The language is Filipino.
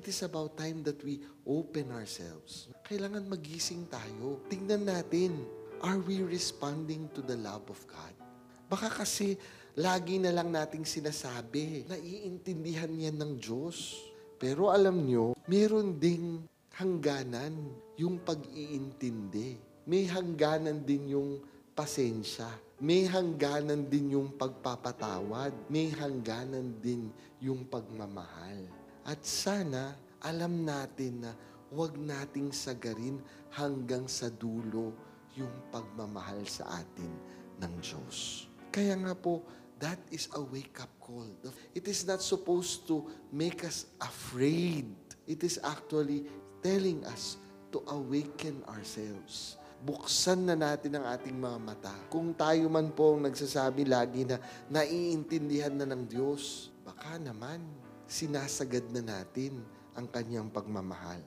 It is about time that we open ourselves. Kailangan magising tayo. Tingnan natin, are we responding to the love of God? Baka kasi lagi na lang nating sinasabi, naiintindihan yan ng Diyos. Pero alam nyo, meron ding hangganan yung pag-iintindi. May hangganan din yung pasensya. May hangganan din yung pagpapatawad. May hangganan din yung pagmamahal. At sana, alam natin na huwag nating sagarin hanggang sa dulo yung pagmamahal sa atin ng Diyos. Kaya nga po, that is a wake-up call. It is not supposed to make us afraid. It is actually telling us to awaken ourselves. Buksan na natin ang ating mga mata. Kung tayo man po ang nagsasabi lagi na naiintindihan na ng Diyos, baka naman sinasagad na natin ang kanyang pagmamahal.